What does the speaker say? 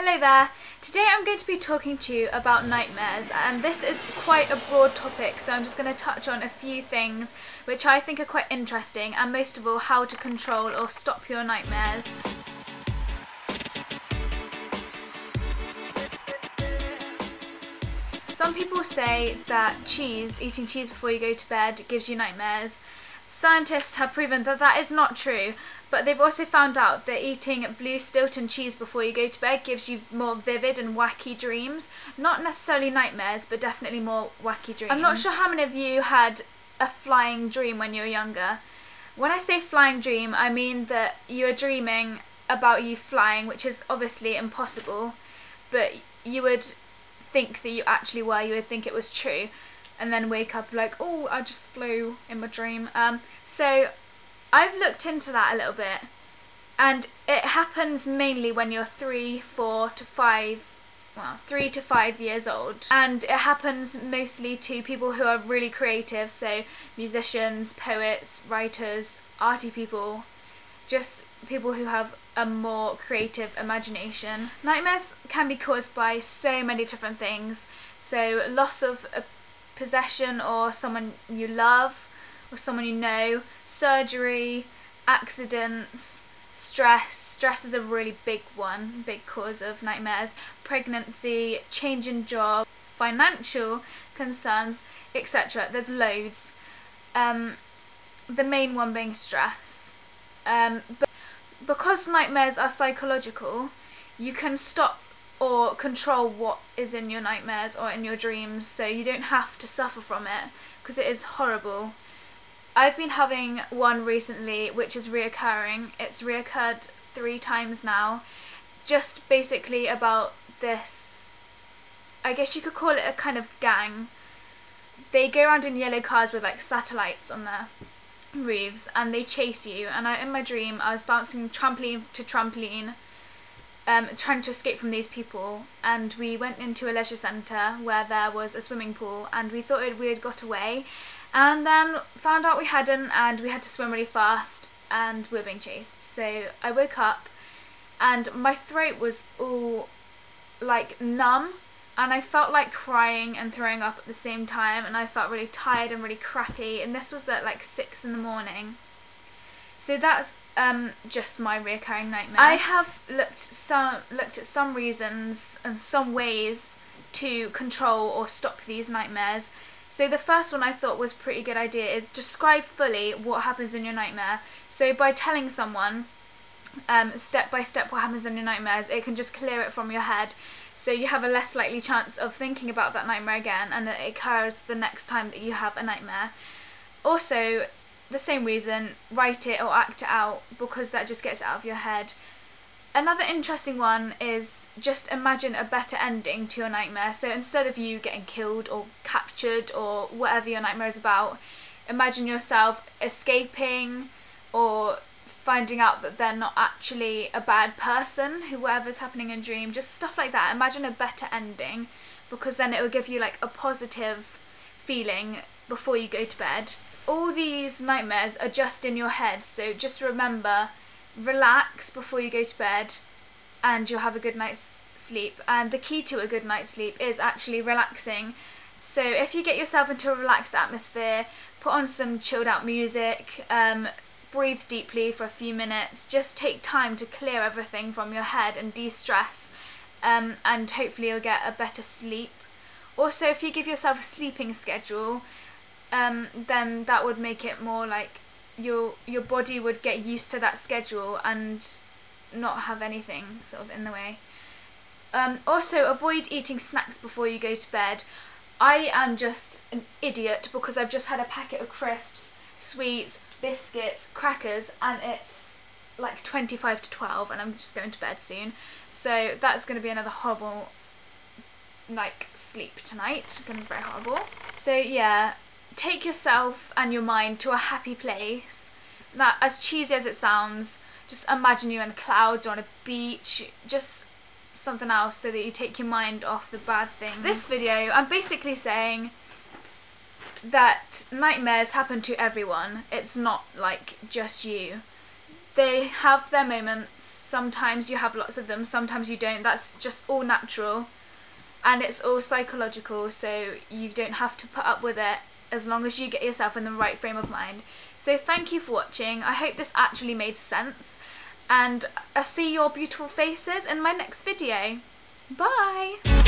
Hello there. Today I'm going to be talking to you about nightmares, and this is quite a broad topic, so I'm just going to touch on a few things which I think are quite interesting, and most of all how to control or stop your nightmares. Some people say that eating cheese before you go to bed gives you nightmares. Scientists have proven that that is not true, but they've also found out that eating blue Stilton cheese before you go to bed gives you more vivid and wacky dreams. Not necessarily nightmares, but definitely more wacky dreams. I'm not sure how many of you had a flying dream when you were younger. When I say flying dream, I mean that you are dreaming about you flying, which is obviously impossible, but you would think that you actually were, you would think it was true, and then wake up like, oh, I just flew in my dream. So I've looked into that a little bit, and it happens mainly when you're 3 to 5 years old, and it happens mostly to people who are really creative, so musicians, poets, writers, arty people, just people who have a more creative imagination. Nightmares can be caused by so many different things, so loss of a possession or someone you love or someone you know, surgery, accidents, stress is a really big cause of nightmares, pregnancy, change in job, financial concerns, etc. There's loads. The main one being stress. But because nightmares are psychological, you can stop or control what is in your nightmares or in your dreams, so you don't have to suffer from it, because it is horrible. I've been having one recently which is reoccurring. It's reoccurred 3 times now, just basically about this, I guess you could call it a kind of gang. They go around in yellow cars with like satellites on their roofs, and they chase you, and in my dream I was bouncing trampoline to trampoline, trying to escape from these people, and we went into a leisure centre where there was a swimming pool, and we thought we had got away, and then found out we hadn't, and we had to swim really fast, and we were being chased. So I woke up and my throat was all like numb, and I felt like crying and throwing up at the same time, and I felt really tired and really crappy, and this was at like 6 in the morning. So that's just my recurring nightmare. I have looked at some reasons and some ways to control or stop these nightmares. So the first one I thought was a pretty good idea is describe fully what happens in your nightmare. So by telling someone step by step what happens in your nightmares, it can just clear it from your head, so you have a less likely chance of thinking about that nightmare again, and it occurs the next time that you have a nightmare. Also, the same reason, write it or act it out, because that just gets it out of your head. Another interesting one is just imagine a better ending to your nightmare. So instead of you getting killed or captured or whatever your nightmare is about, imagine yourself escaping or finding out that they're not actually a bad person, whoever's happening in dream, just stuff like that. Imagine a better ending, because then it will give you like a positive feeling before you go to bed. All these nightmares are just in your head, so just remember, relax before you go to bed and you'll have a good night's sleep. And the key to a good night's sleep is actually relaxing. So if you get yourself into a relaxed atmosphere, put on some chilled out music, breathe deeply for a few minutes, just take time to clear everything from your head and de-stress, and hopefully you'll get a better sleep. Also, if you give yourself a sleeping schedule, then that would make it more like your body would get used to that schedule and not have anything sort of in the way. Also, avoid eating snacks before you go to bed. I am just an idiot because I've just had a packet of crisps, sweets, biscuits, crackers, and it's like 25 to 12 and I'm just going to bed soon. So that's going to be another horrible sleep tonight. It's going to be very horrible. So yeah, take yourself and your mind to a happy place. That, as cheesy as it sounds, just imagine you in the clouds or on a beach, just something else, so that you take your mind off the bad things. This video, I'm basically saying that nightmares happen to everyone. It's not like just you. They have their moments, sometimes you have lots of them, sometimes you don't. That's just all natural, and it's all psychological, so you don't have to put up with it as long as you get yourself in the right frame of mind. So thank you for watching. I hope this actually made sense, and I'll see your beautiful faces in my next video. Bye!